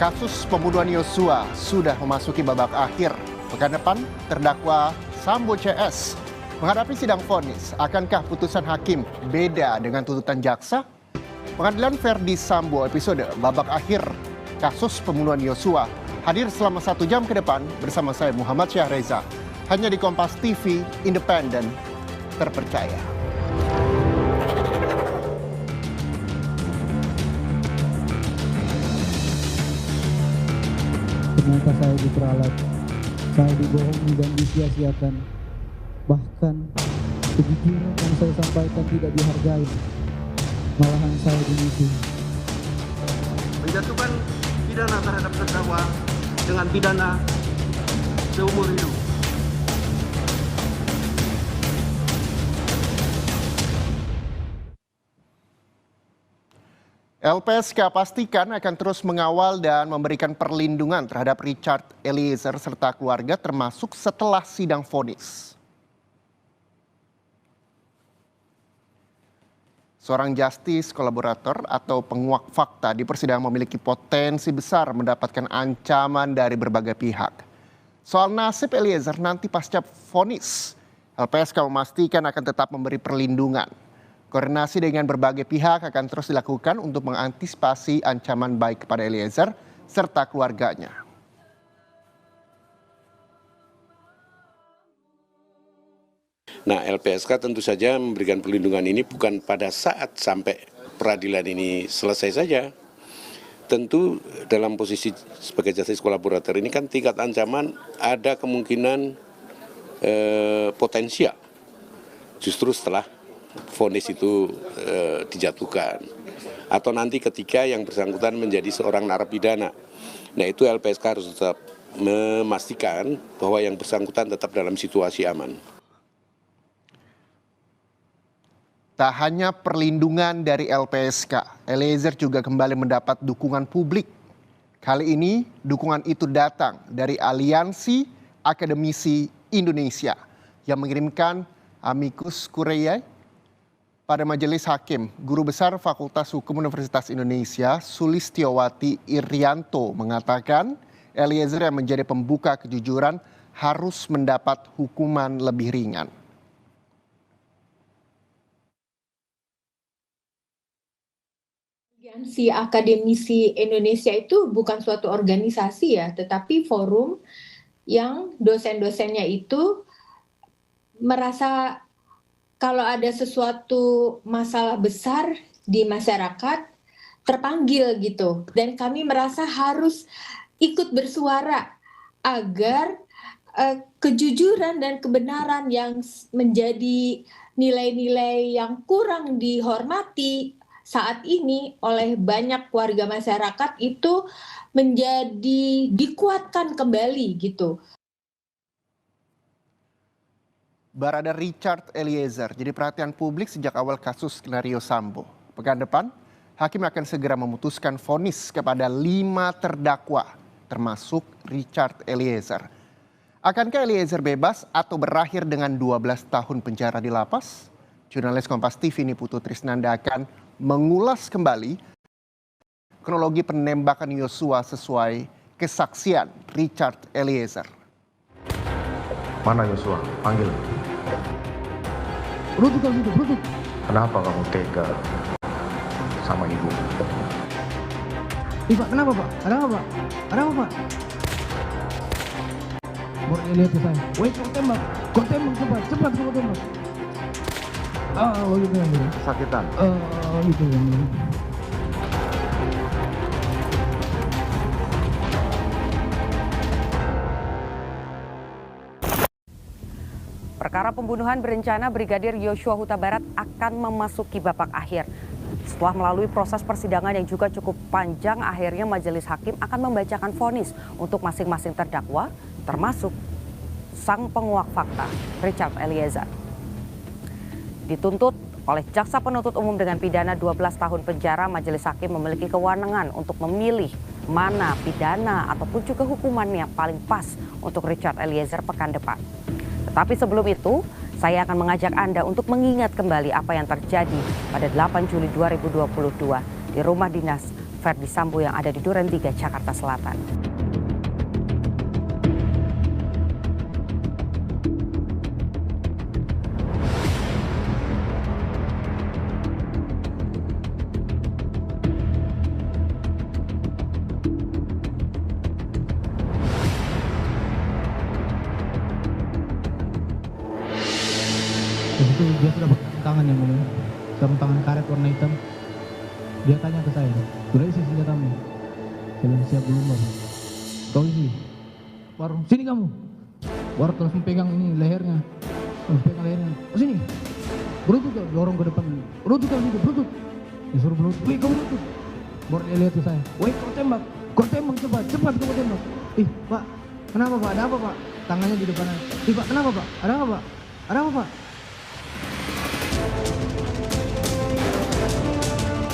Kasus pembunuhan Yosua sudah memasuki babak akhir. Pekan depan, terdakwa Sambo CS menghadapi sidang vonis. Akankah putusan hakim beda dengan tuntutan jaksa? Pengadilan Verdi Sambo episode babak akhir kasus pembunuhan Yosua hadir selama 1 jam ke depan bersama saya Muhammad Syahreza. Hanya di Kompas TV, independen, terpercaya. Ternyata saya diperalat, saya dibohongi dan disia-siakan. Bahkan kejujuran yang saya sampaikan tidak dihargai. Malahan saya dinipu. Menjatuhkan pidana terhadap terdakwa dengan pidana seumur hidup. LPSK pastikan akan terus mengawal dan memberikan perlindungan terhadap Richard Eliezer serta keluarga termasuk setelah sidang vonis. Seorang justice kolaborator atau penguak fakta di persidangan memiliki potensi besar mendapatkan ancaman dari berbagai pihak. Soal nasib Eliezer nanti pasca vonis, LPSK memastikan akan tetap memberi perlindungan. Koordinasi dengan berbagai pihak akan terus dilakukan untuk mengantisipasi ancaman baik kepada Eliezer serta keluarganya. Nah, LPSK tentu saja memberikan perlindungan ini bukan pada saat sampai peradilan ini selesai saja. Tentu dalam posisi sebagai justice kolaborator ini kan tingkat ancaman ada kemungkinan potensial justru setelah vonis itu dijatuhkan atau nanti ketika yang bersangkutan menjadi seorang narapidana. Nah, itu LPSK harus tetap memastikan bahwa yang bersangkutan tetap dalam situasi aman. Tak hanya perlindungan dari LPSK, Eliezer juga kembali mendapat dukungan publik. Kali ini dukungan itu datang dari Aliansi Akademisi Indonesia yang mengirimkan amicus curiae pada Majelis Hakim. Guru Besar Fakultas Hukum Universitas Indonesia, Sulistiowati Irianto, mengatakan Eliezer yang menjadi pembuka kejujuran harus mendapat hukuman lebih ringan. Aliansi Akademisi Indonesia itu bukan suatu organisasi ya, tetapi forum yang dosen-dosennya itu merasa kalau ada sesuatu masalah besar di masyarakat terpanggil gitu. Dan kami merasa harus ikut bersuara agar kejujuran dan kebenaran yang menjadi nilai-nilai yang kurang dihormati saat ini oleh banyak warga masyarakat itu menjadi dikuatkan kembali gitu. Barada Richard Eliezer jadi perhatian publik sejak awal kasus skenario Sambo. Pekan depan, hakim akan segera memutuskan vonis kepada 5 terdakwa, termasuk Richard Eliezer. Akankah Eliezer bebas atau berakhir dengan 12 tahun penjara di lapas? Jurnalis Kompas TV Niputu Trisnanda akan mengulas kembali kronologi penembakan Yosua sesuai kesaksian Richard Eliezer. Mana Yosua? Panggil. Ruduk kalau gitu, ruduk. Kenapa kamu tega sama ibu? Pak, kenapa Pak? Ada apa Pak? Ada apa Pak? Boleh lihat ke saya. Wait, kau tembak cepat kau tembak. Gitu yang ini. Kesakitan? Gitu yang ini. Perkara pembunuhan berencana Brigadir Yosua Huta Barat akan memasuki babak akhir. Setelah melalui proses persidangan yang juga cukup panjang, akhirnya majelis hakim akan membacakan vonis untuk masing-masing terdakwa, termasuk sang penguak fakta Richard Eliezer. Dituntut oleh jaksa penuntut umum dengan pidana 12 tahun penjara, majelis hakim memiliki kewenangan untuk memilih mana pidana ataupun juga hukuman yang paling pas untuk Richard Eliezer pekan depan. Tetapi sebelum itu, saya akan mengajak Anda untuk mengingat kembali apa yang terjadi pada 8 Juli 2022 di rumah dinas Ferdi Sambo yang ada di Duren 3, Jakarta Selatan. Itu dia sudah pakai sarung tangan yang mulia, sarung tangan karet warna hitam. Dia tanya ke saya, sudah isi senjatamu? Saya bilang siap belum bang. Kau isi. Warung, sini kamu. Warung langsung pegang ini lehernya, langsung pegang lehernya. Oh sini, berutut kau, dorong ke depan. Berutut kau situ, berutut. Disuruh berutut, wih kau berutut. Baru dia lihat ke saya, wih kau tembak cepat, cepat kau tembak. Ih pak, kenapa pak, ada apa pak? Tangannya di depan. Ih pak, kenapa pak, ada apa pak? Ada apa pak?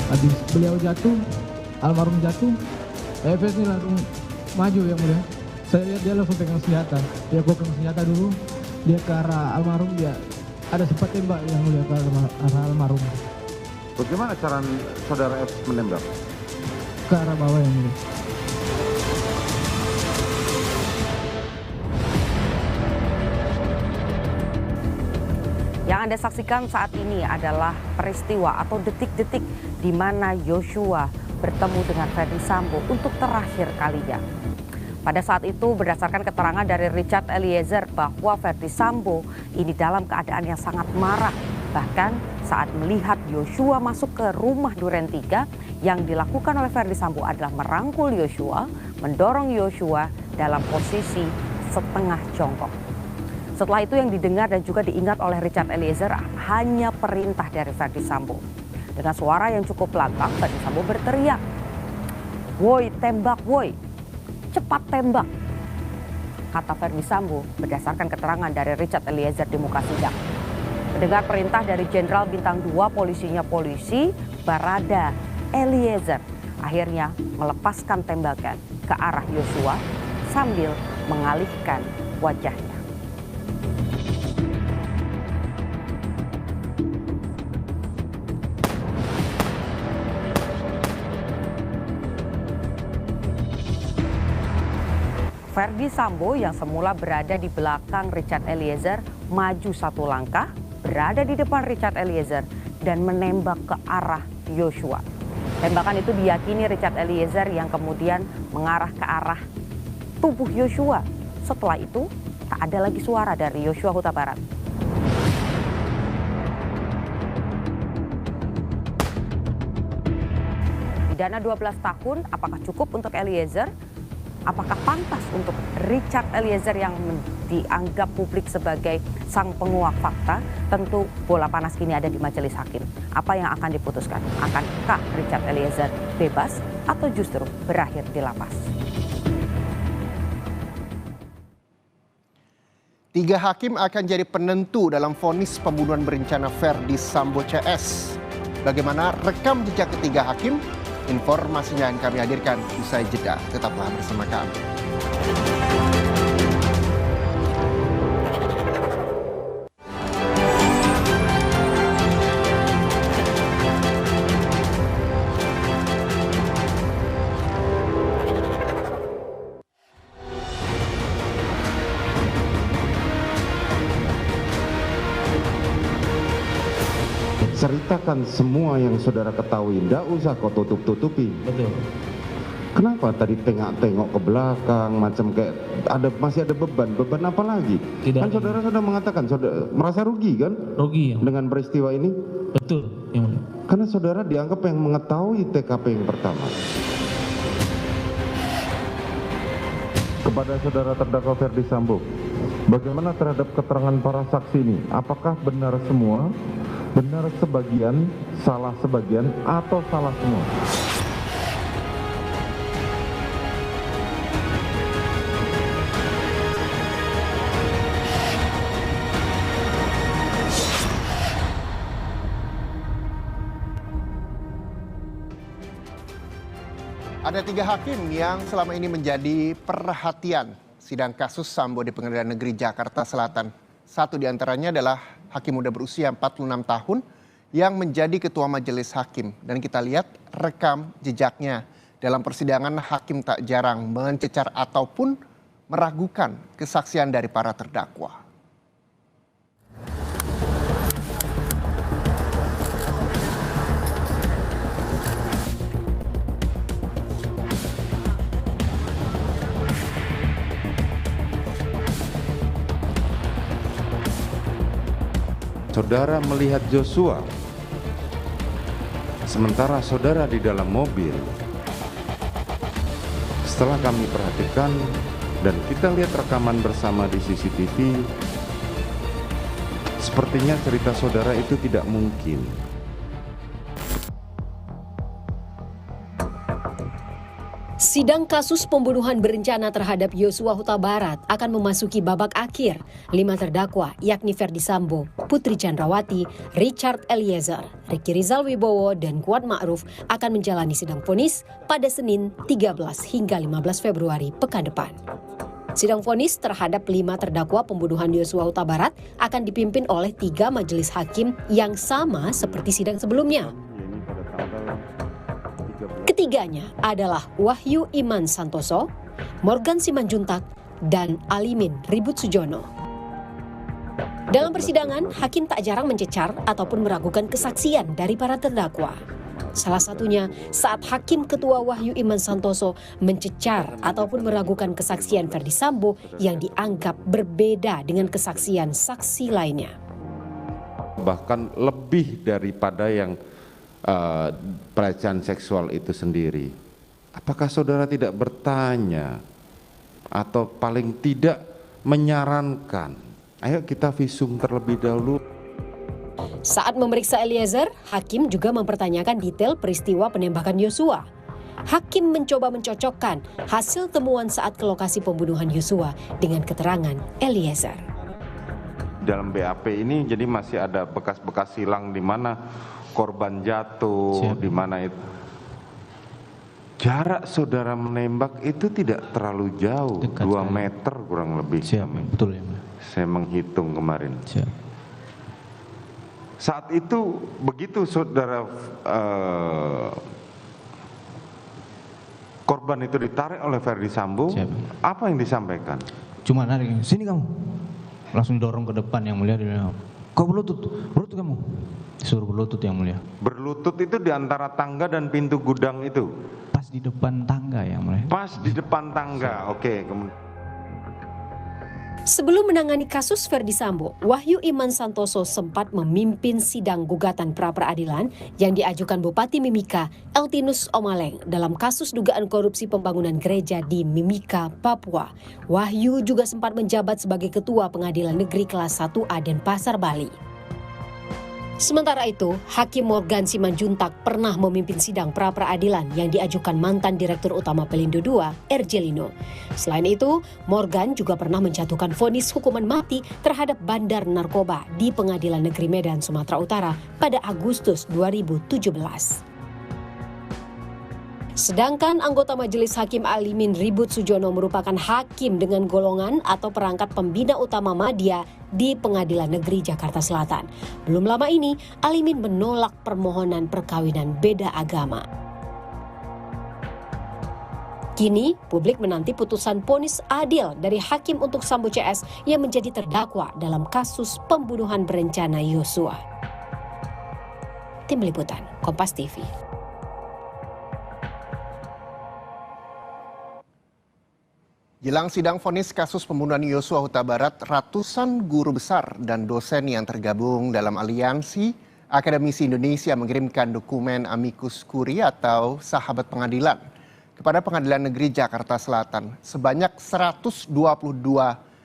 Habis beliau jatuh, almarhum jatuh, Efes ini langsung maju yang mulia. Saya lihat dia langsung pegang senjata. Dia pegang senjata dulu, dia ke arah almarhum, dia ada sempat tembak yang mulia ke arah almarhum. Bagaimana cara saudara F menembak? Ke arah bawah yang mulia. Yang Anda saksikan saat ini adalah peristiwa atau detik-detik di mana Yosua bertemu dengan Ferdi Sambo untuk terakhir kalinya. Pada saat itu berdasarkan keterangan dari Richard Eliezer bahwa Ferdi Sambo ini dalam keadaan yang sangat marah. Bahkan saat melihat Yosua masuk ke rumah Duren 3, yang dilakukan oleh Ferdi Sambo adalah merangkul Yosua, mendorong Yosua dalam posisi setengah jongkok. Setelah itu yang didengar dan juga diingat oleh Richard Eliezer hanya perintah dari Ferdi Sambo. Dengan suara yang cukup lantang, Ferdi Sambo berteriak, "Woi, tembak woi, cepat tembak," kata Ferdi Sambo berdasarkan keterangan dari Richard Eliezer di muka sidang. Mendengar perintah dari Jenderal Bintang 2 polisi Barada Eliezer akhirnya melepaskan tembakan ke arah Yosua sambil mengalihkan wajahnya. Ferdi Sambo yang semula berada di belakang Richard Eliezer maju satu langkah, berada di depan Richard Eliezer dan menembak ke arah Yosua. Tembakan itu diyakini Richard Eliezer yang kemudian mengarah ke arah tubuh Yosua. Setelah itu tak ada lagi suara dari Yosua Huta Barat. Pidana 12 tahun, apakah cukup untuk Eliezer? Apakah pantas untuk Richard Eliezer yang dianggap publik sebagai sang penguak fakta? Tentu bola panas kini ada di majelis hakim. Apa yang akan diputuskan? Akankah Richard Eliezer bebas atau justru berakhir di lapas? 3 hakim akan jadi penentu dalam vonis pembunuhan berencana Ferdi Sambo CS. Bagaimana rekam jejak ketiga hakim? Informasinya yang kami hadirkan usai jeda. Tetaplah bersama kami. Ceritakan semua yang saudara ketahui, tidak usah kau tutup-tutupi. Betul. Kenapa tadi tengok-tengok ke belakang, macam kayak masih ada beban apa lagi? Tidak Kan ada. saudara sudah mengatakan, saudara merasa rugi kan Rugi yang dengan peristiwa ini? betul yang mulia. Karena saudara dianggap yang mengetahui TKP yang pertama. Kepada saudara terdakwa Ferdi Sambo, bagaimana terhadap keterangan para saksi ini? Apakah benar semua? Benar sebagian, salah sebagian, atau salah semua? Ada 3 hakim yang selama ini menjadi perhatian sidang kasus Sambo di Pengadilan Negeri Jakarta Selatan. Satu di antaranya adalah hakim muda berusia 46 tahun yang menjadi ketua majelis hakim. Dan kita lihat rekam jejaknya Dalam persidangan, hakim tak jarang mencecar ataupun meragukan kesaksian dari para terdakwa. Saudara melihat Joshua, sementara saudara di dalam mobil. Setelah kami perhatikan dan kita lihat rekaman bersama di CCTV, sepertinya cerita saudara itu tidak mungkin. Sidang kasus pembunuhan berencana terhadap Yosua Huta Barat akan memasuki babak akhir. 5 terdakwa yakni Ferdi Sambo, Putri Chandrawati, Richard Eliezer, Ricky Rizal Wibowo, dan Kuat Ma'ruf akan menjalani sidang vonis pada Senin 13 hingga 15 Februari pekan depan. Sidang vonis terhadap 5 terdakwa pembunuhan Yosua Huta Barat akan dipimpin oleh 3 majelis hakim yang sama seperti sidang sebelumnya. Ketiganya adalah Wahyu Iman Santoso, Morgan Simanjuntak, dan Alimin Ribut Sujono. Dalam persidangan, hakim tak jarang mencecar ataupun meragukan kesaksian dari para terdakwa. Salah satunya saat Hakim Ketua Wahyu Iman Santoso mencecar ataupun meragukan kesaksian Ferdi Sambo yang dianggap berbeda dengan kesaksian saksi lainnya. Bahkan lebih daripada yang pelecehan seksual itu sendiri. Apakah saudara tidak bertanya atau paling tidak menyarankan, ayo kita visum terlebih dahulu? Saat memeriksa Eliezer, hakim juga mempertanyakan detail peristiwa penembakan Yosua. Hakim mencoba mencocokkan hasil temuan saat ke lokasi pembunuhan Yosua dengan keterangan Eliezer. Dalam BAP ini jadi masih ada bekas-bekas silang di mana korban jatuh, di mana itu. Jarak saudara menembak itu tidak terlalu jauh, dekat 2 meter kurang lebih. Siap, betul ya. Saya menghitung kemarin. Siap. Saat itu begitu saudara korban itu ditarik oleh Ferdi Sambo, apa yang disampaikan? Cuma narik, sini kamu. Langsung dorong ke depan yang mulia, dia bilang, kau berlutut kamu. Disuruh berlutut yang mulia. Berlutut itu di antara tangga dan pintu gudang itu? Pas di depan tangga yang mulia. Pas di depan tangga, oke. Sebelum menangani kasus Ferdi Sambo, Wahyu Iman Santoso sempat memimpin sidang gugatan pra-peradilan yang diajukan Bupati Mimika, Eltinus Omaleng, dalam kasus dugaan korupsi pembangunan gereja di Mimika, Papua. Wahyu juga sempat menjabat sebagai Ketua Pengadilan Negeri Kelas 1A Denpasar, Bali. Sementara itu, Hakim Morgan Simanjuntak pernah memimpin sidang pra-peradilan yang diajukan mantan Direktur Utama Pelindo II, R.J. Lino. Selain itu, Morgan juga pernah menjatuhkan vonis hukuman mati terhadap bandar narkoba di Pengadilan Negeri Medan, Sumatera Utara pada Agustus 2017. Sedangkan anggota Majelis Hakim Alimin Ribut Sujono merupakan hakim dengan golongan atau perangkat pembina utama Madya di Pengadilan Negeri Jakarta Selatan. Belum lama ini, Alimin menolak permohonan perkawinan beda agama. Kini, publik menanti putusan vonis adil dari hakim untuk Sambo CS yang menjadi terdakwa dalam kasus pembunuhan berencana Yosua. Tim Liputan, Kompas TV. Jelang sidang vonis kasus pembunuhan Yosua Huta Barat, ratusan guru besar dan dosen yang tergabung dalam aliansi Akademisi Indonesia mengirimkan dokumen amicus curiae atau sahabat pengadilan kepada Pengadilan Negeri Jakarta Selatan. Sebanyak 122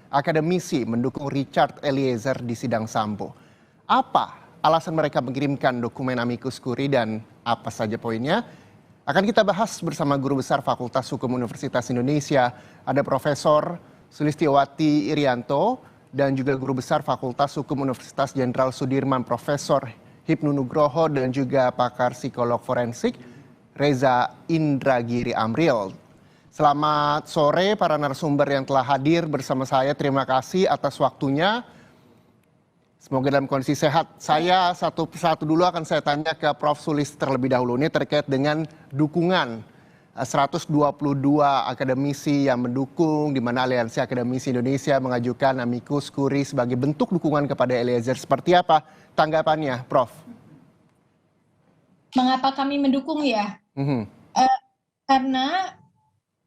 akademisi mendukung Richard Eliezer di sidang Sambo. Apa alasan mereka mengirimkan dokumen amicus curiae dan apa saja poinnya? Akan kita bahas bersama Guru Besar Fakultas Hukum Universitas Indonesia, ada Profesor Sulistiowati Irianto, dan juga Guru Besar Fakultas Hukum Universitas Jenderal Sudirman, Profesor Hipnu Nugroho, dan juga pakar psikolog forensik Reza Indragiri Amril. Selamat sore para narasumber yang telah hadir bersama saya. Terima kasih atas waktunya. Semoga dalam kondisi sehat. Saya satu persatu dulu akan saya tanya ke Prof. Sulis terlebih dahulu. Ini terkait dengan dukungan 122 akademisi yang mendukung, di mana Aliansi Akademisi Indonesia mengajukan amicus curiae sebagai bentuk dukungan kepada Eliezer. Seperti apa tanggapannya, Prof? Mengapa kami mendukung ya? Karena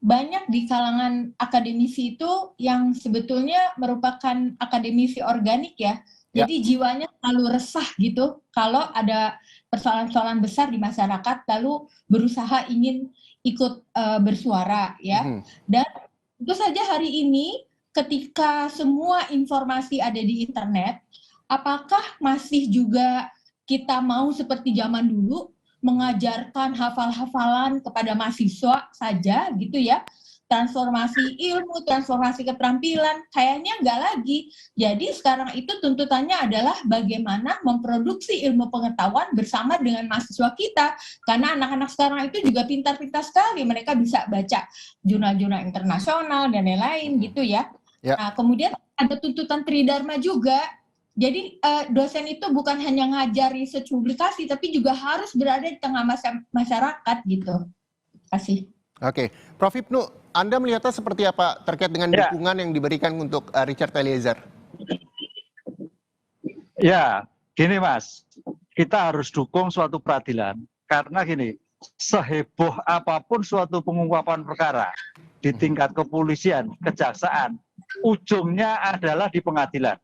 banyak di kalangan akademisi itu yang sebetulnya merupakan akademisi organik ya. Jadi jiwanya selalu resah gitu kalau ada persoalan-persoalan besar di masyarakat lalu berusaha ingin ikut bersuara ya. Dan tentu saja hari ini ketika semua informasi ada di internet, apakah masih juga kita mau seperti zaman dulu mengajarkan hafal-hafalan kepada mahasiswa saja gitu ya, transformasi ilmu, transformasi keterampilan, kayaknya enggak lagi. Jadi sekarang itu tuntutannya adalah bagaimana memproduksi ilmu pengetahuan bersama dengan mahasiswa kita, karena anak-anak sekarang itu juga pintar-pintar sekali, mereka bisa baca jurnal-jurnal internasional dan lain-lain gitu ya. Nah, kemudian ada tuntutan Tridharma juga. Jadi dosen itu bukan hanya ngajar research publikasi, tapi juga harus berada di tengah masyarakat gitu. Terima kasih. Oke, Prof. Ibnu, Anda melihatnya seperti apa terkait dengan dukungan yang diberikan untuk Richard Eliezer? Ya, gini Mas, kita harus dukung suatu peradilan. Karena gini, seheboh apapun suatu pengungkapan perkara di tingkat kepolisian, kejaksaan, ujungnya adalah di pengadilan.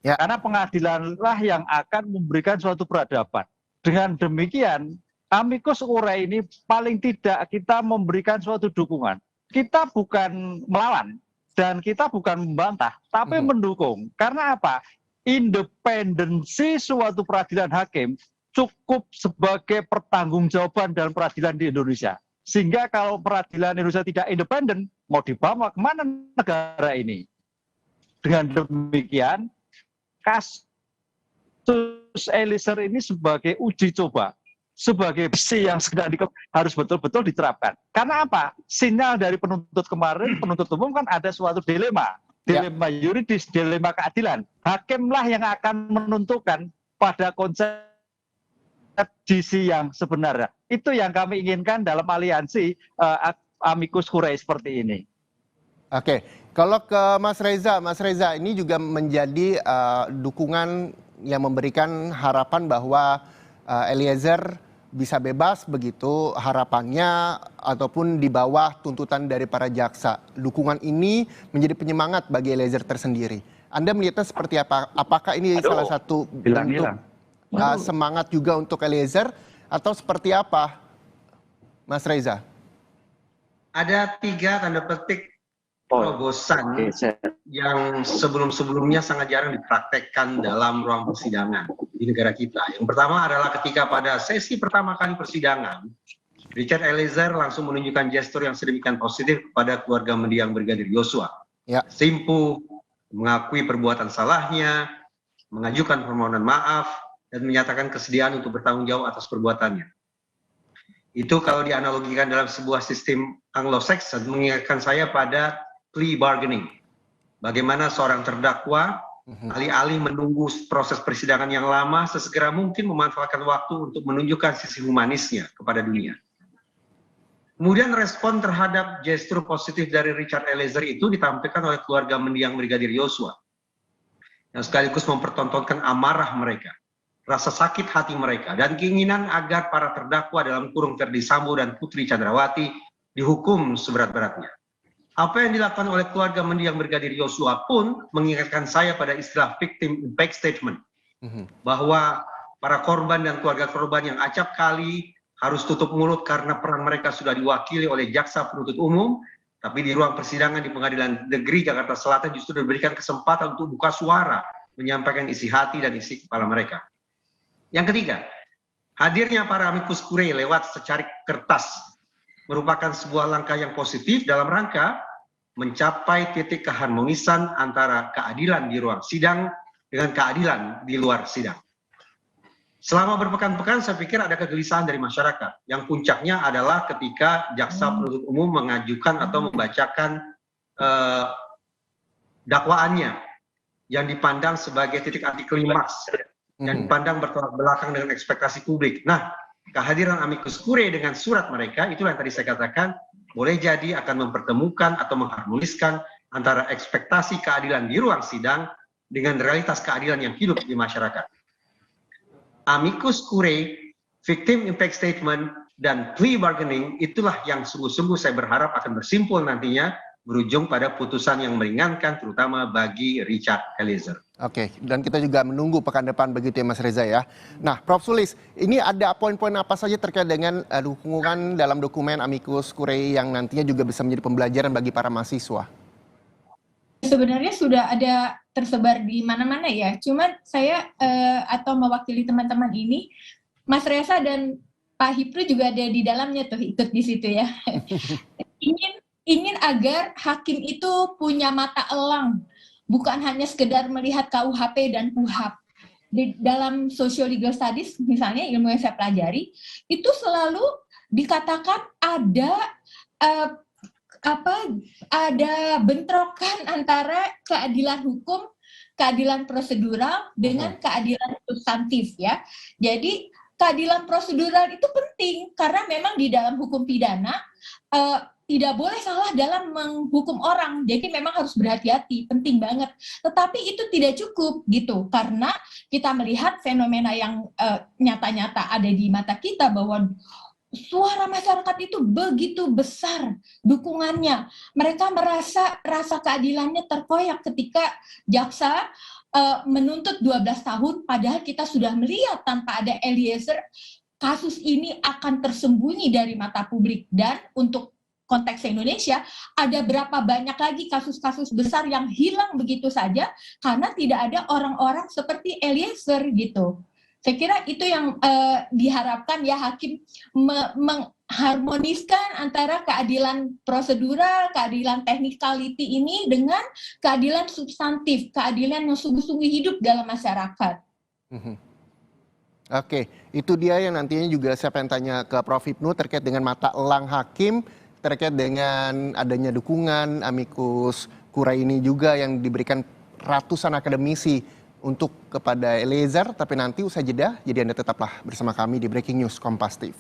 Karena pengadilanlah yang akan memberikan suatu peradaban. Dengan demikian, amicus curiae ini paling tidak kita memberikan suatu dukungan. Kita bukan melawan dan kita bukan membantah, tapi mendukung. Karena apa? Independensi suatu peradilan hakim cukup sebagai pertanggungjawaban dalam peradilan di Indonesia. Sehingga kalau peradilan Indonesia tidak independen, mau dibawa kemana negara ini? Dengan demikian, kasus Eliezer ini sebagai uji coba, sebagai besi yang sedang harus betul-betul diterapkan. Karena apa? Sinyal dari penuntut kemarin, penuntut umum kan ada suatu dilema yuridis, dilema keadilan. Hakimlah yang akan menentukan pada konsep GC yang sebenarnya. Itu yang kami inginkan dalam aliansi amicus curiae seperti ini. Oke, kalau ke Mas Reza ini juga menjadi dukungan yang memberikan harapan bahwa Eliezer bisa bebas begitu harapannya ataupun di bawah tuntutan dari para jaksa. Dukungan ini menjadi penyemangat bagi Eliezer tersendiri. Anda melihatnya seperti apa? Apakah ini salah satu bentuk semangat juga untuk Eliezer atau seperti apa, Mas Reza? Ada 3 tanda petik terobosan yang sebelum-sebelumnya sangat jarang dipraktekkan dalam ruang persidangan di negara kita. Yang pertama adalah ketika pada sesi pertama kali persidangan, Richard Eliezer langsung menunjukkan gestur yang sedemikian positif kepada keluarga mendiang Brigadir Yosua. Simpu, mengakui perbuatan salahnya, mengajukan permohonan maaf, dan menyatakan kesediaan untuk bertanggung jawab atas perbuatannya. Itu kalau dianalogikan dalam sebuah sistem Anglo-Saxon mengingatkan saya pada plea bargaining. Bagaimana seorang terdakwa alih-alih menunggu proses persidangan yang lama, sesegera mungkin memanfaatkan waktu untuk menunjukkan sisi humanisnya kepada dunia. Kemudian respon terhadap gestur positif dari Richard Eliezer itu ditampilkan oleh keluarga mendiang Brigadir Yosua, yang sekaligus mempertontonkan amarah mereka, rasa sakit hati mereka, dan keinginan agar para terdakwa dalam kurung Ferdi Sambo dan Putri Chandrawati dihukum seberat-beratnya. Apa yang dilakukan oleh keluarga mendiang Brigadir Yosua pun mengingatkan saya pada istilah victim impact statement, bahwa para korban dan keluarga korban yang acap kali harus tutup mulut karena peran mereka sudah diwakili oleh jaksa penuntut umum, tapi di ruang persidangan di Pengadilan Negeri Jakarta Selatan justru diberikan kesempatan untuk buka suara, menyampaikan isi hati dan isi kepala mereka. Yang ketiga, hadirnya para amicus curiae lewat secarik kertas merupakan sebuah langkah yang positif dalam rangka mencapai titik keharmonisan antara keadilan di ruang sidang dengan keadilan di luar sidang. Selama berpekan-pekan saya pikir ada kegelisahan dari masyarakat, yang puncaknya adalah ketika jaksa penuntut umum mengajukan atau membacakan dakwaannya yang dipandang sebagai titik anti klimaks, yang dipandang bertolak belakang dengan ekspektasi publik. Nah, kehadiran amicus curiae dengan surat mereka, itulah yang tadi saya katakan, boleh jadi akan mempertemukan atau mengharmoniskan antara ekspektasi keadilan di ruang sidang dengan realitas keadilan yang hidup di masyarakat. Amicus curiae, victim impact statement, dan plea bargaining itulah yang sungguh-sungguh saya berharap akan bersimpul nantinya berujung pada putusan yang meringankan terutama bagi Richard Eliezer. Oke, dan kita juga menunggu pekan depan begitu ya Mas Reza ya. Nah, Prof. Sulis, ini ada poin-poin apa saja terkait dengan dukungan dalam dokumen amicus curiae yang nantinya juga bisa menjadi pembelajaran bagi para mahasiswa? Sebenarnya sudah ada tersebar di mana-mana ya. Cuman saya atau mewakili teman-teman ini, Mas Reza dan Pak Hipnu juga ada di dalamnya tuh, ikut di situ ya. ingin agar hakim itu punya mata elang, bukan hanya sekedar melihat KUHP dan KUHAP. Di dalam social legal studies misalnya, ilmu yang saya pelajari, itu selalu dikatakan ada bentrokan antara keadilan hukum, keadilan prosedural dengan keadilan substantif ya. Jadi keadilan prosedural itu penting karena memang di dalam hukum pidana tidak boleh salah dalam menghukum orang, jadi memang harus berhati-hati, penting banget. Tetapi itu tidak cukup gitu, karena kita melihat fenomena yang nyata-nyata ada di mata kita bahwa suara masyarakat itu begitu besar dukungannya. Mereka rasa keadilannya terkoyak ketika jaksa menuntut 12 tahun, padahal kita sudah melihat tanpa ada Eliezer, kasus ini akan tersembunyi dari mata publik. Dan untuk konteks Indonesia, ada berapa banyak lagi kasus-kasus besar yang hilang begitu saja karena tidak ada orang-orang seperti Eliezer gitu. Saya kira itu yang diharapkan ya, hakim mengharmoniskan antara keadilan prosedural, keadilan technicality ini dengan keadilan substantif, keadilan yang sungguh-sungguh hidup dalam masyarakat. Oke, itu dia yang nantinya juga saya pengen tanya ke Prof. Hipnu terkait dengan mata elang hakim, terkait dengan adanya dukungan amicus curiae ini juga yang diberikan ratusan akademisi untuk kepada Eliezer, tapi nanti usai jeda, jadi Anda tetaplah bersama kami di Breaking News Kompas TV.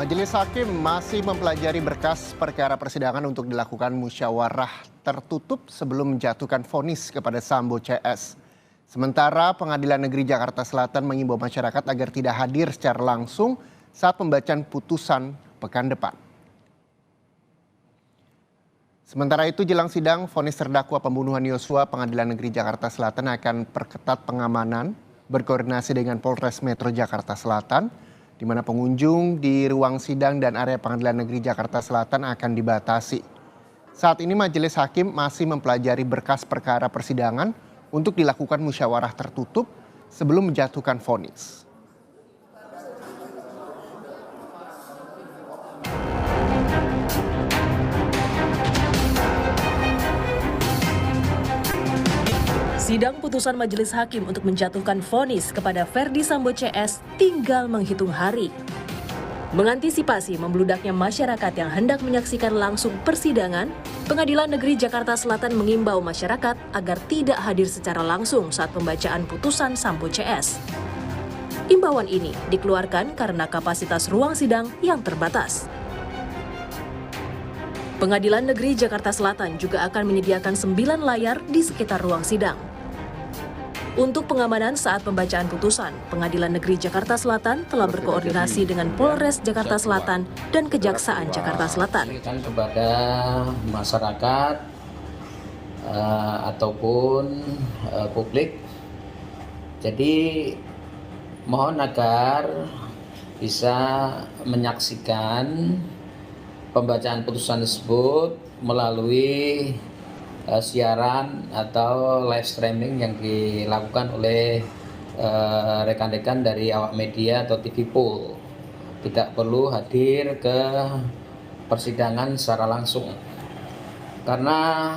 Majelis Hakim masih mempelajari berkas perkara persidangan untuk dilakukan musyawarah tertutup sebelum menjatuhkan vonis kepada Sambo CS. Sementara Pengadilan Negeri Jakarta Selatan mengimbau masyarakat agar tidak hadir secara langsung saat pembacaan putusan pekan depan. Sementara itu jelang sidang vonis terdakwa pembunuhan Yosua, Pengadilan Negeri Jakarta Selatan akan perketat pengamanan berkoordinasi dengan Polres Metro Jakarta Selatan, di mana pengunjung di ruang sidang dan area Pengadilan Negeri Jakarta Selatan akan dibatasi. Saat ini Majelis Hakim masih mempelajari berkas perkara persidangan untuk dilakukan musyawarah tertutup sebelum menjatuhkan vonis. Sidang putusan Majelis Hakim untuk menjatuhkan vonis kepada Ferdi Sambo CS tinggal menghitung hari. Mengantisipasi membludaknya masyarakat yang hendak menyaksikan langsung persidangan, Pengadilan Negeri Jakarta Selatan mengimbau masyarakat agar tidak hadir secara langsung saat pembacaan putusan Sambo CS. Imbauan ini dikeluarkan karena kapasitas ruang sidang yang terbatas. Pengadilan Negeri Jakarta Selatan juga akan menyediakan 9 layar di sekitar ruang sidang. Untuk pengamanan saat pembacaan putusan, Pengadilan Negeri Jakarta Selatan telah berkoordinasi dengan Polres Jakarta Selatan dan Kejaksaan Jakarta Selatan. Kepada masyarakat ataupun publik, jadi mohon agar bisa menyaksikan pembacaan putusan tersebut melalui siaran atau live streaming yang dilakukan oleh rekan-rekan dari awak media atau TV Pool tidak perlu hadir ke persidangan secara langsung, karena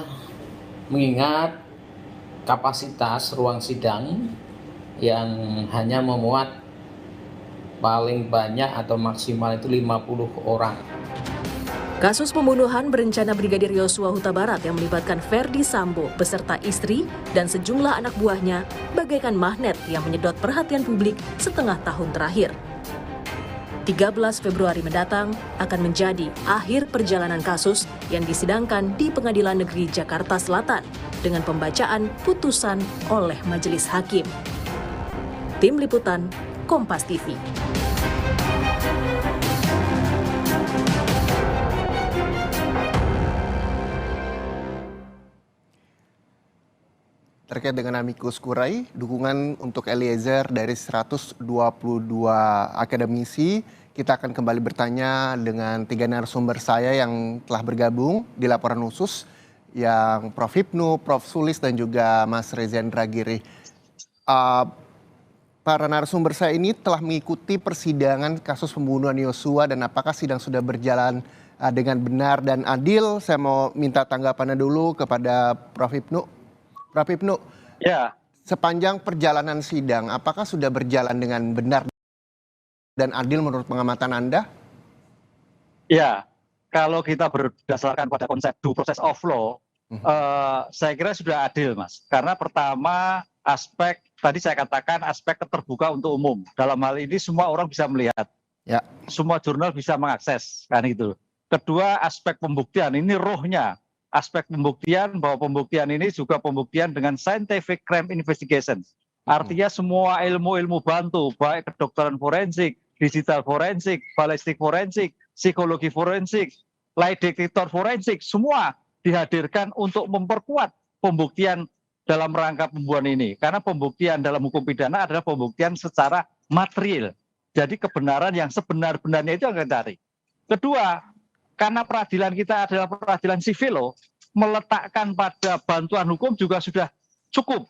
mengingat kapasitas ruang sidang yang hanya memuat paling banyak atau maksimal itu 50 orang. Kasus pembunuhan berencana Brigadir Yosua Huta Barat yang melibatkan Ferdi Sambo beserta istri dan sejumlah anak buahnya bagaikan magnet yang menyedot perhatian publik setengah tahun terakhir. 13 Februari mendatang akan menjadi akhir perjalanan kasus yang disidangkan di Pengadilan Negeri Jakarta Selatan dengan pembacaan putusan oleh majelis hakim. Tim Liputan, Kompas TV. Terkait dengan amicus curiae, dukungan untuk Eliezer dari 122 akademisi, kita akan kembali bertanya dengan 3 narasumber saya yang telah bergabung di laporan khusus, yang Prof. Hipnu, Prof. Sulis, dan juga Mas Reza Indragiri. Para narasumber saya ini telah mengikuti persidangan kasus pembunuhan Yosua, dan apakah sidang sudah berjalan dengan benar dan adil? Saya mau minta tanggapannya dulu kepada Prof. Hipnu. Prof. Hipnu, ya, sepanjang perjalanan sidang, apakah sudah berjalan dengan benar dan adil menurut pengamatan Anda? Ya, kalau kita berdasarkan pada konsep due process of law, saya kira sudah adil, Mas. Karena pertama, aspek tadi saya katakan aspek keterbukaan untuk umum. Dalam hal ini semua orang bisa melihat, ya, semua jurnal bisa mengakses, kan itu. Kedua, aspek pembuktian, ini rohnya. Aspek pembuktian, bahwa pembuktian ini juga pembuktian dengan scientific crime investigation. Artinya semua ilmu-ilmu bantu, baik kedokteran forensik, digital forensik, balistik forensik, psikologi forensik, lie detector forensik, semua dihadirkan untuk memperkuat pembuktian dalam rangka pembunuhan ini. Karena pembuktian dalam hukum pidana adalah pembuktian secara material. Jadi kebenaran yang sebenar-benarnya itu akan cari. Kedua, karena peradilan kita adalah peradilan sivil, meletakkan pada bantuan hukum juga sudah cukup,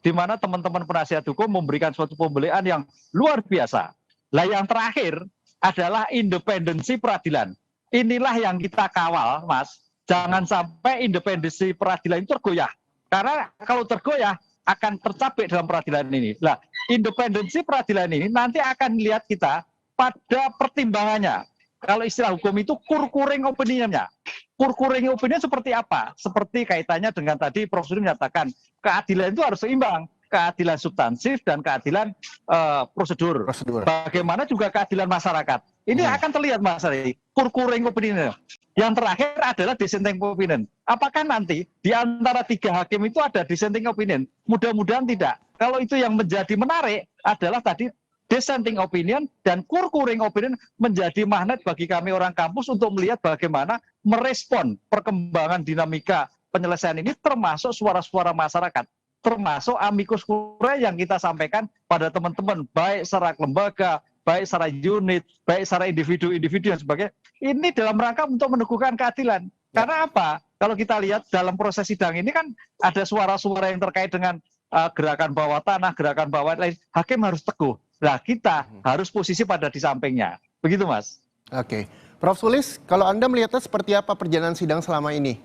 di mana teman-teman penasihat hukum memberikan suatu pembelian yang luar biasa. Lah yang terakhir adalah independensi peradilan. Inilah yang kita kawal, Mas. Jangan sampai independensi peradilan itu tergoyah. Karena kalau tergoyah akan tercapek dalam peradilan ini. Lah, independensi peradilan ini nanti akan lihat kita pada pertimbangannya. Kalau istilah hukum itu kurkuring opinion-nya. Kurkuring opinion seperti apa? Seperti kaitannya dengan tadi Prof. Suri menyatakan, keadilan itu harus seimbang. Keadilan substansif dan keadilan prosedur. Bagaimana juga keadilan masyarakat. Ini akan terlihat, Mas Ari, kurkuring opinion. Yang terakhir adalah dissenting opinion. Apakah nanti di antara 3 hakim itu ada dissenting opinion? Mudah-mudahan tidak. Kalau itu yang menjadi menarik adalah tadi dissenting opinion dan kurkuring opinion menjadi magnet bagi kami orang kampus untuk melihat bagaimana merespon perkembangan dinamika penyelesaian ini, termasuk suara-suara masyarakat, termasuk amicus curiae yang kita sampaikan pada teman-teman, baik secara lembaga, baik secara unit, baik secara individu-individu dan sebagainya. Ini dalam rangka untuk meneguhkan keadilan. Karena apa? Kalau kita lihat dalam proses sidang ini kan ada suara-suara yang terkait dengan gerakan bawah tanah, gerakan bawah lain. Hakim harus teguh. Nah, kita harus posisi pada di sampingnya. Begitu, Mas. Oke. Prof. Sulis, kalau Anda melihatnya seperti apa perjalanan sidang selama ini?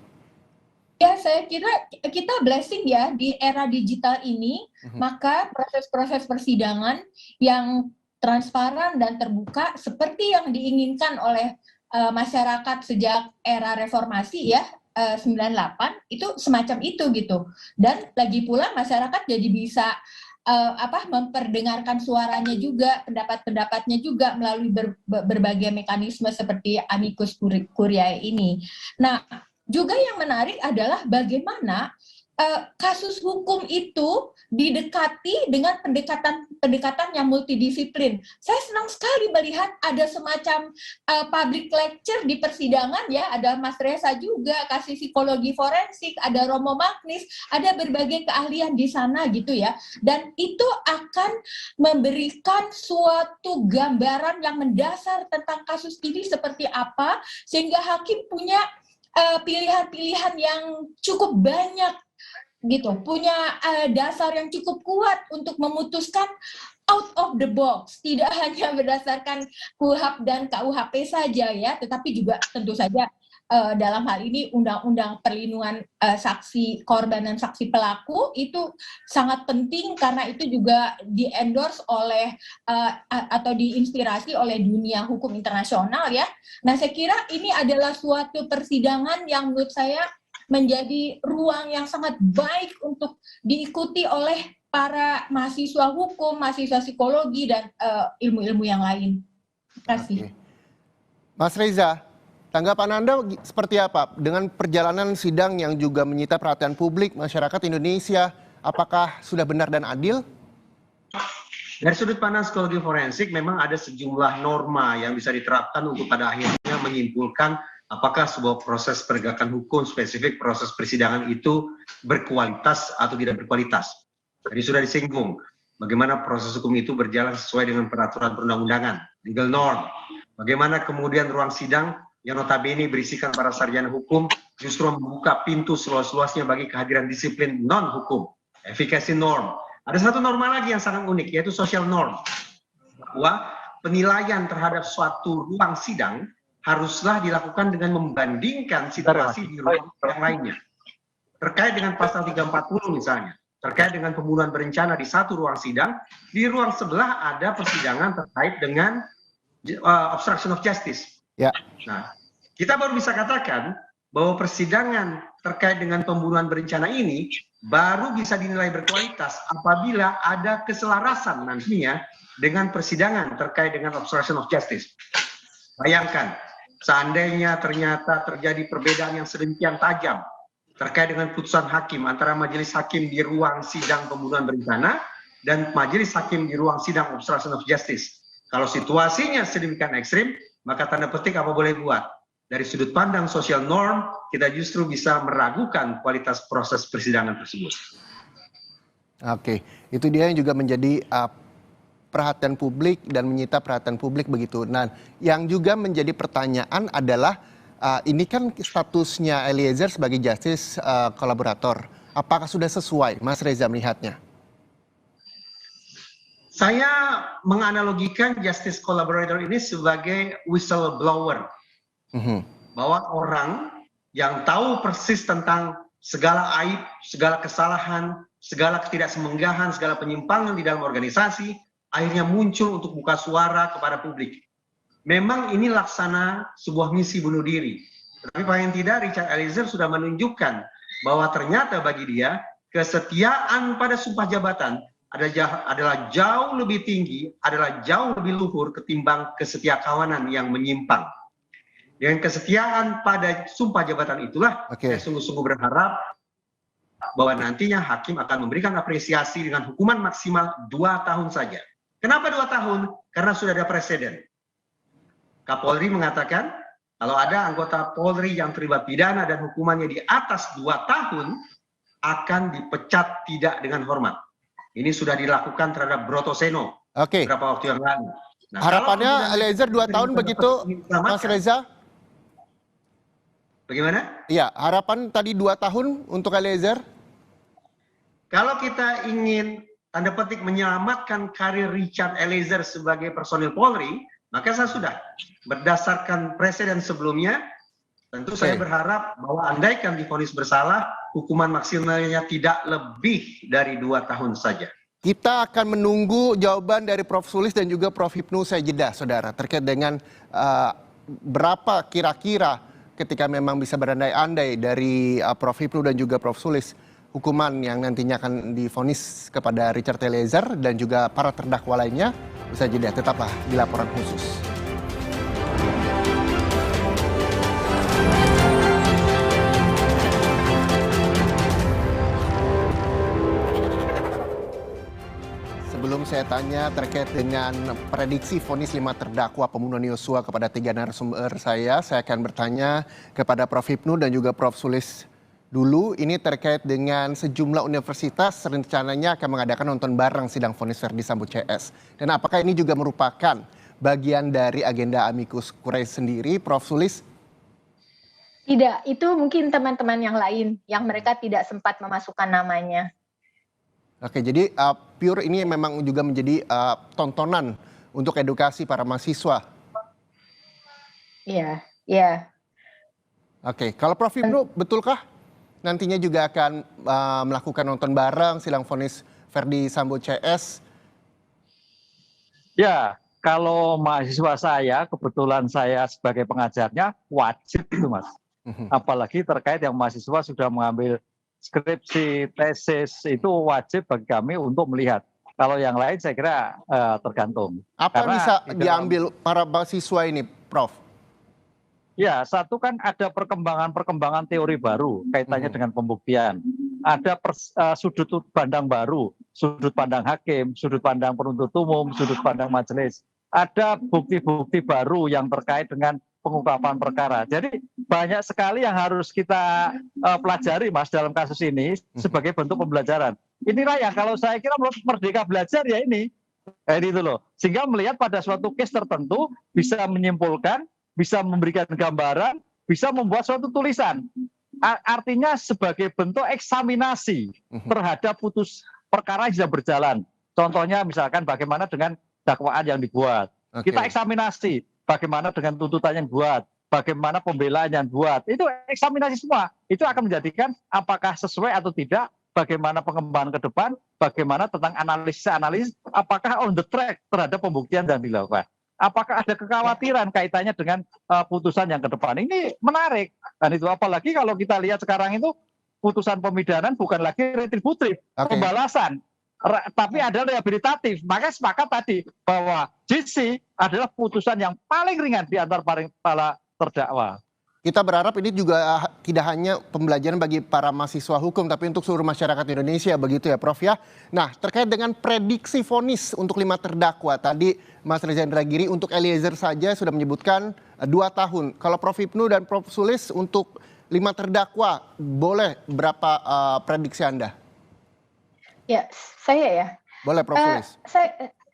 Ya, saya kira kita blessing ya di era digital ini, maka proses-proses persidangan yang transparan dan terbuka seperti yang diinginkan oleh masyarakat sejak era reformasi ya, 98 itu semacam itu gitu. Dan lagi pula masyarakat jadi bisa memperdengarkan suaranya juga, pendapat-pendapatnya juga melalui berbagai mekanisme seperti amicus curiae ini. Nah, juga yang menarik adalah bagaimana kasus hukum itu didekati dengan pendekatan yang multidisiplin. Saya senang sekali melihat ada semacam public lecture di persidangan ya, ada Mas Reza juga kasih psikologi forensik, ada Romo Magnis, ada berbagai keahlian di sana gitu ya. Dan itu akan memberikan suatu gambaran yang mendasar tentang kasus ini seperti apa, sehingga hakim punya pilihan-pilihan yang cukup banyak gitu, punya dasar yang cukup kuat untuk memutuskan out of the box, tidak hanya berdasarkan KUHP dan KUHP saja ya, tetapi juga tentu saja dalam hal ini Undang-Undang Perlindungan Saksi Korban dan Saksi Pelaku itu sangat penting karena itu juga di-endorse oleh atau diinspirasi oleh dunia hukum internasional ya. Nah, saya kira ini adalah suatu persidangan yang menurut saya menjadi ruang yang sangat baik untuk diikuti oleh para mahasiswa hukum, mahasiswa psikologi, dan ilmu-ilmu yang lain. Terima kasih. Oke. Mas Reza, tanggapan Anda seperti apa dengan perjalanan sidang yang juga menyita perhatian publik masyarakat Indonesia? Apakah sudah benar dan adil? Dari sudut pandang psikologi forensik, memang ada sejumlah norma yang bisa diterapkan untuk pada akhirnya menyimpulkan apakah sebuah proses penegakan hukum spesifik proses persidangan itu berkualitas atau tidak berkualitas. Tadi sudah disinggung bagaimana proses hukum itu berjalan sesuai dengan peraturan perundang-undangan, legal norm. Bagaimana kemudian ruang sidang yang notabene berisikan para sarjana hukum justru membuka pintu seluas-luasnya bagi kehadiran disiplin non-hukum, efficacy norm. Ada satu norma lagi yang sangat unik, yaitu social norm. Bahwa penilaian terhadap suatu ruang sidang haruslah dilakukan dengan membandingkan situasi di ruang yang lainnya. Terkait dengan pasal 340 misalnya, terkait dengan pembunuhan berencana di satu ruang sidang, di ruang sebelah ada persidangan terkait dengan obstruction of justice. Ya. Nah, kita baru bisa katakan bahwa persidangan terkait dengan pembunuhan berencana ini baru bisa dinilai berkualitas apabila ada keselarasan nantinya dengan persidangan terkait dengan obstruction of justice. Bayangkan, seandainya ternyata terjadi perbedaan yang sedemikian tajam terkait dengan putusan hakim antara majelis hakim di ruang sidang pembunuhan berencana dan majelis hakim di ruang sidang obstruction of justice. Kalau situasinya sedemikian ekstrim, maka tanda petik apa boleh buat. Dari sudut pandang social norm, kita justru bisa meragukan kualitas proses persidangan tersebut. Oke, itu dia yang juga menjadi perhatian publik dan menyita perhatian publik begitu. Nah, yang juga menjadi pertanyaan adalah ini kan statusnya Eliezer sebagai justice kolaborator. Apakah sudah sesuai, Mas Reza melihatnya? Saya menganalogikan justice collaborator ini sebagai whistleblower. Bahwa orang yang tahu persis tentang segala aib, segala kesalahan, segala ketidaksemenggahan, segala penyimpangan di dalam organisasi, akhirnya muncul untuk buka suara kepada publik. Memang ini laksana sebuah misi bunuh diri. Tapi paling tidak Richard Eliezer sudah menunjukkan bahwa ternyata bagi dia kesetiaan pada sumpah jabatan adalah jauh lebih tinggi, adalah jauh lebih luhur ketimbang kesetiakawanan yang menyimpang. Dengan kesetiaan pada sumpah jabatan itulah saya sungguh-sungguh berharap bahwa nantinya hakim akan memberikan apresiasi dengan hukuman maksimal 2 tahun saja. Kenapa 2 tahun? Karena sudah ada presiden. Kapolri mengatakan kalau ada anggota Polri yang terlibat pidana dan hukumannya di atas 2 tahun akan dipecat tidak dengan hormat. Ini sudah dilakukan terhadap Broto Seno beberapa waktu yang lalu. Nah, harapannya Eliezer 2 tahun begitu, Mas Reza? Bagaimana? Iya, harapan tadi 2 tahun untuk Eliezer? Kalau kita ingin tanda petik menyelamatkan karir Richard Eliezer sebagai personil Polri, maka saya sudah berdasarkan presiden sebelumnya, tentu saya berharap bahwa andaikan divonis bersalah, hukuman maksimalnya tidak lebih dari 2 tahun saja. Kita akan menunggu jawaban dari Prof. Sulis dan juga Prof. Hipnu usai jeda, saudara, terkait dengan berapa kira-kira ketika memang bisa berandai-andai dari Prof. Hipnu dan juga Prof. Sulis hukuman yang nantinya akan divonis kepada Richard Eliezer dan juga para terdakwa lainnya. Usai jeda, tetaplah di laporan khusus. Sebelum saya tanya terkait dengan prediksi vonis 5 terdakwa pembunuhan Yosua kepada 3 narasumber saya akan bertanya kepada Prof. Hipnu dan juga Prof. Sulis dulu. Ini terkait dengan sejumlah universitas rencananya akan mengadakan nonton bareng sidang vonis Verdi Sambo CS. Dan apakah ini juga merupakan bagian dari agenda amicus curiae sendiri, Prof. Sulis? Tidak, itu mungkin teman-teman yang lain yang mereka tidak sempat memasukkan namanya. Oke, jadi Pure ini memang juga menjadi tontonan untuk edukasi para mahasiswa. Iya, iya. Oke, kalau Prof. Ibnu, betulkah nantinya juga akan melakukan nonton bareng sidang vonis Ferdi Sambo CS? Ya, kalau mahasiswa saya, kebetulan saya sebagai pengajarnya, wajib itu Mas. Apalagi terkait yang mahasiswa sudah mengambil skripsi, tesis, itu wajib bagi kami untuk melihat. Kalau yang lain saya kira tergantung. Apa yang bisa diambil para mahasiswa ini, Prof? Ya, satu kan ada perkembangan teori baru kaitannya dengan pembuktian. Ada sudut pandang baru, sudut pandang hakim, sudut pandang penuntut umum, sudut pandang majelis. Ada bukti-bukti baru yang terkait dengan pengungkapan perkara. Jadi banyak sekali yang harus kita pelajari Mas dalam kasus ini sebagai bentuk pembelajaran. Inilah yang kalau saya kira merdeka belajar ya ini. Itu loh. Sehingga melihat pada suatu case tertentu bisa menyimpulkan, bisa memberikan gambaran, bisa membuat suatu tulisan. Artinya sebagai bentuk eksaminasi terhadap putus perkara yang sedang berjalan. Contohnya misalkan bagaimana dengan dakwaan yang dibuat. Kita eksaminasi bagaimana dengan tuntutan yang dibuat, bagaimana pembelaan yang dibuat. Itu eksaminasi semua. Itu akan menjadikan apakah sesuai atau tidak, bagaimana pengembangan ke depan, bagaimana tentang analisis, apakah on the track terhadap pembuktian yang dilakukan. Apakah ada kekhawatiran kaitannya dengan putusan yang ke depan. Ini menarik. Dan itu apalagi kalau kita lihat sekarang itu putusan pemidanan bukan lagi retributif, pembalasan. Tapi ada rehabilitatif. Maka sepakat tadi bahwa JC adalah putusan yang paling ringan di antara para terdakwa. Kita berharap ini juga tidak hanya pembelajaran bagi para mahasiswa hukum, tapi untuk seluruh masyarakat Indonesia, begitu ya Prof ya. Nah, terkait dengan prediksi vonis untuk 5 terdakwa, tadi Mas Reza Indragiri untuk Eliezer saja sudah menyebutkan 2 tahun. Kalau Prof Ibnu dan Prof Sulis untuk 5 terdakwa, boleh berapa prediksi Anda? Ya, saya ya. Boleh Prof Sulis.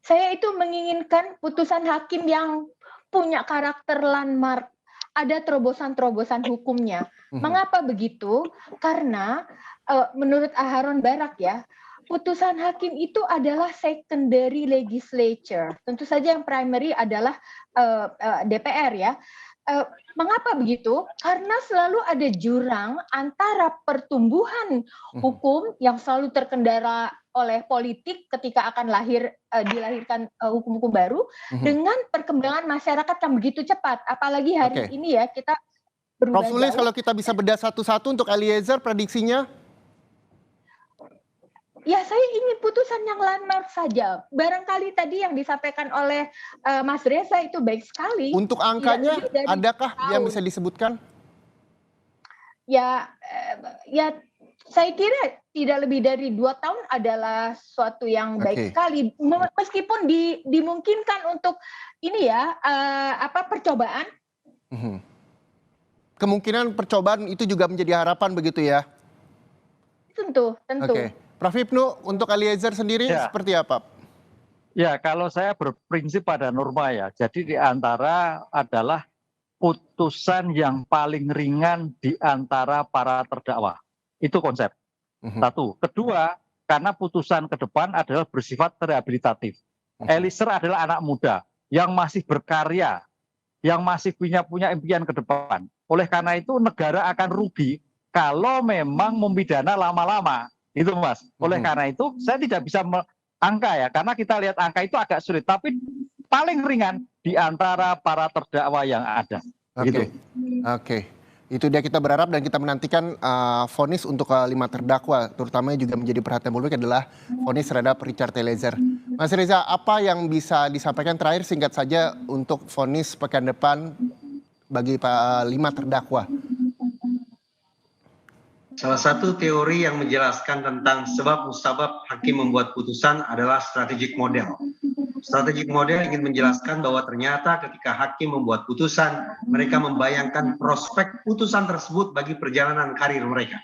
Saya itu menginginkan putusan hakim yang punya karakter landmark. Ada terobosan-terobosan hukumnya. Mengapa begitu? Karena menurut Aharon Barak ya, putusan hakim itu adalah secondary legislature. Tentu saja yang primary adalah DPR ya. Mengapa begitu? Karena selalu ada jurang antara pertumbuhan hukum yang selalu terkendala oleh politik ketika akan dilahirkan hukum-hukum baru dengan perkembangan masyarakat yang begitu cepat. Apalagi hari ini ya kita berubah. Prof Sulis, kalau kita bisa bedah satu-satu untuk Eliezer prediksinya? Ya, saya ingin putusan yang landmark saja. Barangkali tadi yang disampaikan oleh Mas Reza itu baik sekali. Untuk angkanya, adakah yang bisa disebutkan? Ya, saya kira tidak lebih dari 2 tahun adalah suatu yang baik sekali. Meskipun dimungkinkan untuk ini ya, percobaan. Kemungkinan percobaan itu juga menjadi harapan begitu ya? Tentu. Prof Ibnu, untuk Eliezer sendiri seperti apa? Ya, kalau saya berprinsip pada norma ya. Jadi di antara adalah putusan yang paling ringan di antara para terdakwa. Itu konsep. Satu. Kedua, karena putusan ke depan adalah bersifat rehabilitatif. Eliezer adalah anak muda yang masih berkarya, yang masih punya impian ke depan. Oleh karena itu negara akan rugi kalau memang memidana lama-lama. Itu Mas. Oleh karena itu saya tidak bisa angka ya, karena kita lihat angka itu agak sulit. Tapi paling ringan di antara para terdakwa yang ada. Oke. Itu dia, kita berharap dan kita menantikan vonis untuk 5 terdakwa, terutama juga menjadi perhatian publik adalah vonis terhadap Richard Eliezer. Mas Reza, apa yang bisa disampaikan terakhir singkat saja untuk vonis pekan depan bagi 5 terdakwa? Salah satu teori yang menjelaskan tentang sebab musabab hakim membuat putusan adalah strategic model. Strategic model ingin menjelaskan bahwa ternyata ketika hakim membuat putusan, mereka membayangkan prospek putusan tersebut bagi perjalanan karir mereka.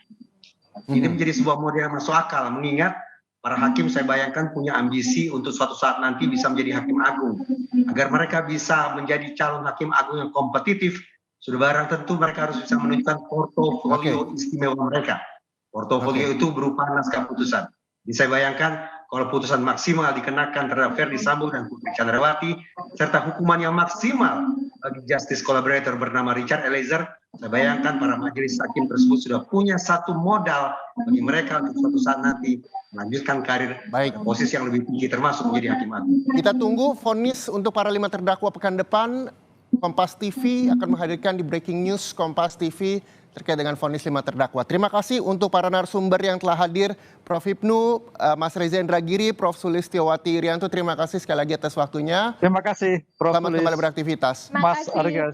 Ini menjadi sebuah model yang masuk akal, mengingat para hakim saya bayangkan punya ambisi untuk suatu saat nanti bisa menjadi hakim agung. Agar mereka bisa menjadi calon hakim agung yang kompetitif, sudah barang tentu mereka harus bisa menunjukkan portofolio istimewa mereka. Portofolio itu berupa naskah putusan. Jadi saya bayangkan kalau putusan maksimal dikenakan terhadap Ferdi Sambo dan Putri Chandrawati, serta hukuman yang maksimal bagi justice collaborator bernama Richard Eliezer, saya bayangkan para majelis hakim tersebut sudah punya satu modal bagi mereka untuk suatu saat nanti melanjutkan karir posisi yang lebih tinggi termasuk menjadi hakim agung. Kita tunggu vonis untuk para 5 terdakwa pekan depan. Kompas TV akan menghadirkan di Breaking News Kompas TV terkait dengan vonis 5 terdakwa. Terima kasih untuk para narasumber yang telah hadir, Prof. Hipnu, Mas Reza Indragiri, Prof. Sulistiowati Irianto, terima kasih sekali lagi atas waktunya. Terima kasih, Prof. Selamat kembali beraktivitas. Mas Arga,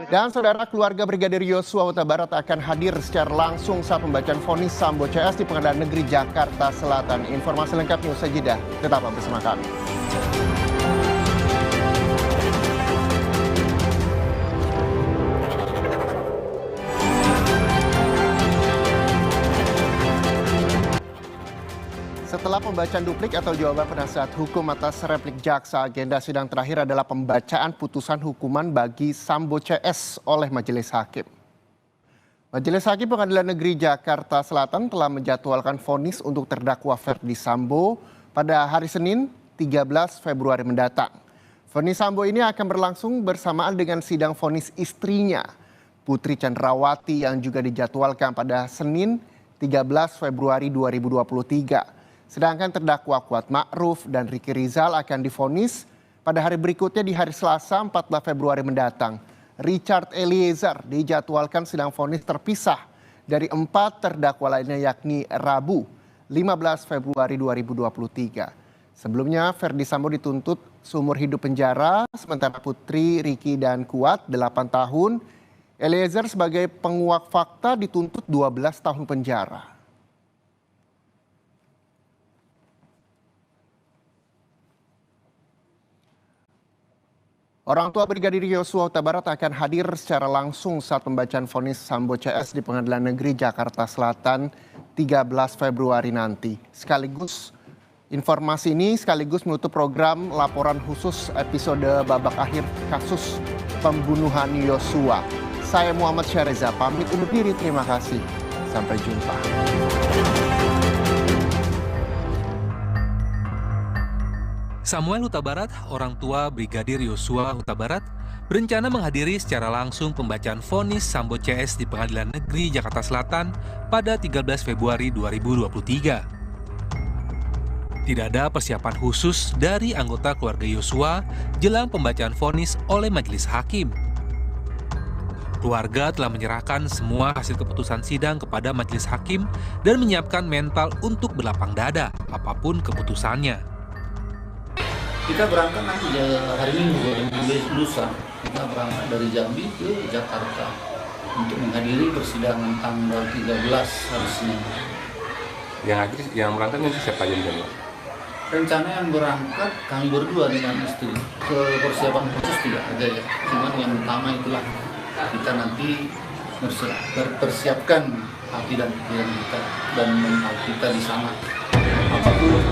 Dan saudara, keluarga Brigadir Yosua Huta Barat akan hadir secara langsung saat pembacaan vonis Sambo CS di Pengadilan Negeri Jakarta Selatan. Informasi lengkapnya usai jeda. Tetaplah bersama kami. Setelah pembacaan duplik atau jawaban penasihat hukum atas replik jaksa, agenda sidang terakhir adalah pembacaan putusan hukuman bagi Sambo CS oleh Majelis Hakim. Majelis Hakim Pengadilan Negeri Jakarta Selatan telah menjadwalkan vonis untuk terdakwa Ferdi Sambo pada hari Senin 13 Februari mendatang. Vonis Sambo ini akan berlangsung bersamaan dengan sidang vonis istrinya, Putri Chandrawati, yang juga dijadwalkan pada Senin 13 Februari 2023. Sedangkan terdakwa Kuat Ma'ruf dan Ricky Rizal akan divonis pada hari berikutnya di hari Selasa 14 Februari mendatang. Richard Eliezer dijadwalkan sidang vonis terpisah dari 4 terdakwa lainnya, yakni Rabu 15 Februari 2023. Sebelumnya Ferdi Sambo dituntut seumur hidup penjara, sementara Putri, Ricky dan Kuat 8 tahun. Eliezer sebagai penguak fakta dituntut 12 tahun penjara. Orang tua Brigadir Yosua Huta Barat akan hadir secara langsung saat pembacaan vonis Sambo CS di Pengadilan Negeri Jakarta Selatan 13 Februari nanti. Informasi ini sekaligus menutup program laporan khusus episode babak akhir kasus pembunuhan Yosua. Saya Muhammad Syareza pamit undur diri, terima kasih. Sampai jumpa. Samuel Huta Barat, orang tua Brigadir Yosua Huta Barat, berencana menghadiri secara langsung pembacaan vonis Sambo CS di Pengadilan Negeri Jakarta Selatan pada 13 Februari 2023. Tidak ada persiapan khusus dari anggota keluarga Yosua jelang pembacaan vonis oleh majelis hakim. Keluarga telah menyerahkan semua hasil keputusan sidang kepada majelis hakim dan menyiapkan mental untuk berlapang dada apapun keputusannya. Kita berangkat nanti hari Minggu, lusa. Kita berangkat dari Jambi ke Jakarta untuk menghadiri persidangan tanggal 13 hari Senin. Yang berangkat nanti siapa aja di Rencana yang berangkat kami berdua dengan istri. Ke persiapan khusus tidak ada ya. Cuman yang utama itulah kita nanti mempersiapkan hati dan pikiran kita dan mental kita di sana. Apapun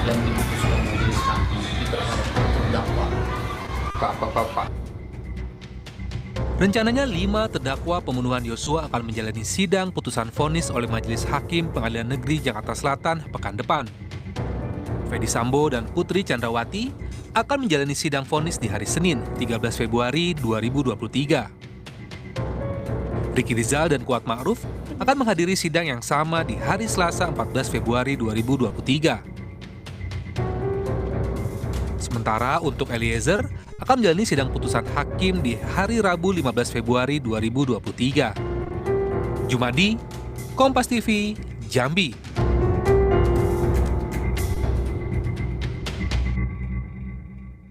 yang diputuskan majelis hakim terhadap terdakwa. Pak. Rencananya 5 terdakwa pembunuhan Yosua akan menjalani sidang putusan vonis oleh Majelis Hakim Pengadilan Negeri Jakarta Selatan pekan depan. Ferdi Sambo dan Putri Chandrawati akan menjalani sidang vonis di hari Senin 13 Februari 2023. Ricky Rizal dan Kuat Ma'ruf akan menghadiri sidang yang sama di hari Selasa 14 Februari 2023. Sementara untuk Eliezer akan menjalani sidang putusan hakim di hari Rabu 15 Februari 2023. Jumadi, Kompas TV, Jambi.